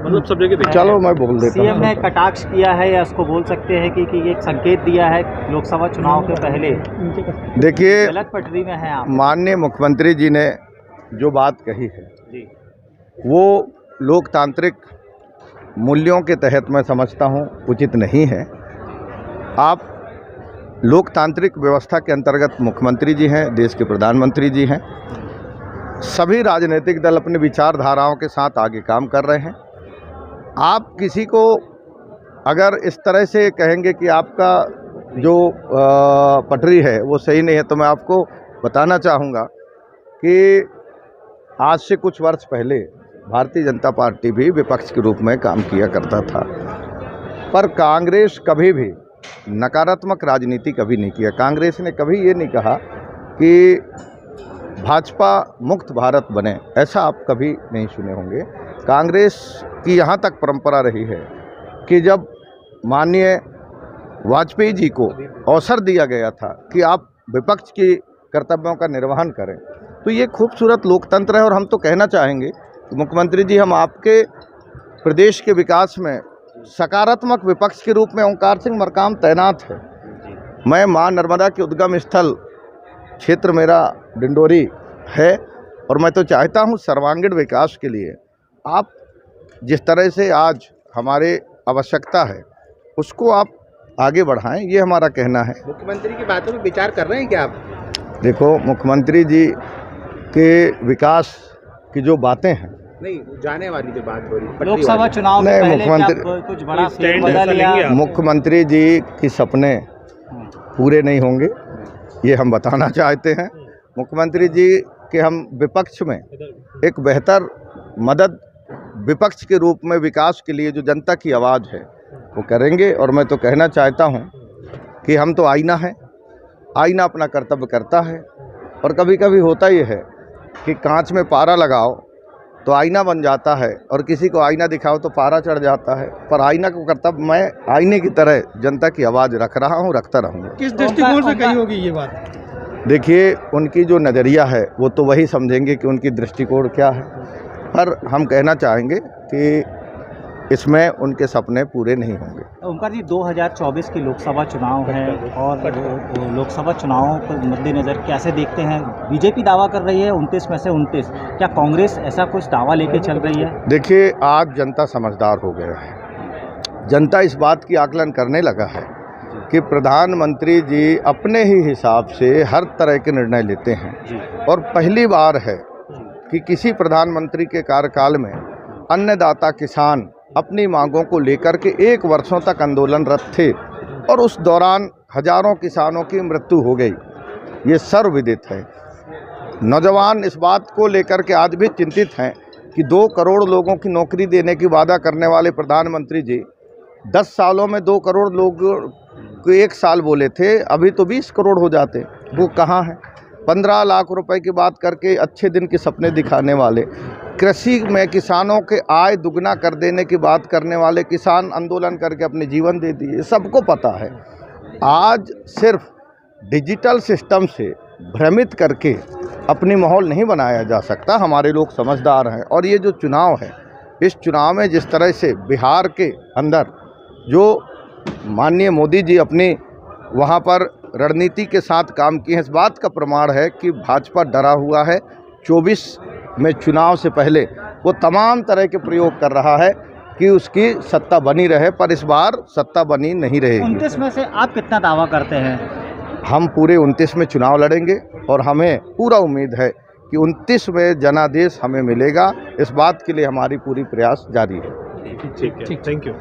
मतलब सब जगह चलो मैं बोल देता सीएम हूँ। ने कटाक्ष किया है या उसको बोल सकते हैं कि एक संकेत दिया है लोकसभा चुनाव के पहले देखिए, गलत पटरी में है आप। माननीय मुख्यमंत्री जी ने जो बात कही है जी वो लोकतांत्रिक मूल्यों के तहत मैं समझता हूँ उचित नहीं है। आप लोकतांत्रिक व्यवस्था के अंतर्गत मुख्यमंत्री जी हैं, देश के प्रधानमंत्री जी हैं, सभी राजनीतिक दल अपने विचारधाराओं के साथ आगे काम कर रहे हैं। आप किसी को अगर इस तरह से कहेंगे कि आपका जो पटरी है वो सही नहीं है, तो मैं आपको बताना चाहूँगा कि आज से कुछ वर्ष पहले भारतीय जनता पार्टी भी विपक्ष के रूप में काम किया करता था, पर कांग्रेस कभी भी नकारात्मक राजनीति कभी नहीं किया। कांग्रेस ने कभी ये नहीं कहा कि भाजपा मुक्त भारत बने, ऐसा आप कभी नहीं सुने होंगे। कांग्रेस की यहाँ तक परंपरा रही है कि जब माननीय वाजपेयी जी को अवसर दिया गया था कि आप विपक्ष की कर्तव्यों का निर्वहन करें, तो ये खूबसूरत लोकतंत्र है। और हम तो कहना चाहेंगे कि मुख्यमंत्री जी, हम आपके प्रदेश के विकास में सकारात्मक विपक्ष के रूप में ओंकार सिंह मरकाम तैनात है। मैं मां नर्मदा के उद्गम स्थल क्षेत्र मेरा डिंडोरी है और मैं तो चाहता हूं सर्वांगीण विकास के लिए आप जिस तरह से आज हमारे आवश्यकता है उसको आप आगे बढ़ाएं, ये हमारा कहना है। मुख्यमंत्री की बातों में विचार कर रहे हैं क्या आप? देखो, मुख्यमंत्री जी के विकास की जो बातें हैं, नहीं, जाने वाली जो बात हो रही लोकसभा चुनाव के नहीं, पहले मुख्यमंत्री- क्या कुछ बड़ा फेरबदल या मुख्यमंत्री जी की सपने पूरे नहीं होंगे, ये हम बताना चाहते हैं। मुख्यमंत्री जी के हम विपक्ष में एक बेहतर मदद विपक्ष के रूप में विकास के लिए जो जनता की आवाज़ है वो करेंगे। और मैं तो कहना चाहता हूं कि हम तो आईना है, आईना अपना कर्तव्य करता है। और कभी कभी होता ये है कि कांच में पारा लगाओ तो आईना बन जाता है और किसी को आईना दिखाओ तो पारा चढ़ जाता है, पर आईना को कर्तव्य मैं आईने की तरह जनता की आवाज़ रख रहा हूँ, रखता रहूँगा। किस दृष्टिकोण से कही होगी ये बात? देखिए, उनकी जो नज़रिया है वो तो वही समझेंगे कि उनकी दृष्टिकोण क्या है, पर हम कहना चाहेंगे कि इसमें उनके सपने पूरे नहीं होंगे। ओंकार जी, 2024 की लोकसभा चुनाव है और वो लोकसभा चुनावों को मद्देनज़र कैसे देखते हैं? बीजेपी दावा कर रही है 29 में से 29, क्या कांग्रेस ऐसा कुछ दावा लेके चल रही है? देखिए, आज जनता समझदार हो गया है। जनता इस बात की आकलन करने लगा है कि प्रधानमंत्री जी अपने ही हिसाब से हर तरह के निर्णय लेते हैं और पहली बार है कि किसी प्रधानमंत्री के कार्यकाल में अन्नदाता किसान अपनी मांगों को लेकर के 1 वर्षों तक आंदोलनरत थे और उस दौरान हजारों किसानों की मृत्यु हो गई। ये सर्वविदित है। नौजवान इस बात को लेकर के आज भी चिंतित हैं कि 2 करोड़ लोगों की नौकरी देने की वादा करने वाले प्रधानमंत्री जी 10 सालों में 2 करोड़ लोग को 1 साल बोले थे, अभी तो 20 करोड़ हो जाते, वो कहाँ हैं? 15 लाख रुपए की बात करके अच्छे दिन के सपने दिखाने वाले, कृषि में किसानों के आय दुगना कर देने की बात करने वाले, किसान आंदोलन करके अपने जीवन दे दिए, सबको पता है। आज सिर्फ डिजिटल सिस्टम से भ्रमित करके अपनी माहौल नहीं बनाया जा सकता। हमारे लोग समझदार हैं और ये जो चुनाव है, इस चुनाव में जिस तरह से बिहार के अंदर जो माननीय मोदी जी अपनी वहाँ पर रणनीति के साथ काम किए हैं, इस बात का प्रमाण है कि भाजपा डरा हुआ है। 24 में चुनाव से पहले वो तमाम तरह के प्रयोग कर रहा है कि उसकी सत्ता बनी रहे, पर इस बार सत्ता बनी नहीं रहेगी। 29 में से आप कितना दावा करते हैं? हम पूरे 29 में चुनाव लड़ेंगे और हमें पूरा उम्मीद है कि 29 में जनादेश हमें मिलेगा। इस बात के लिए हमारी पूरी प्रयास जारी है। ठीक है, थैंक यू।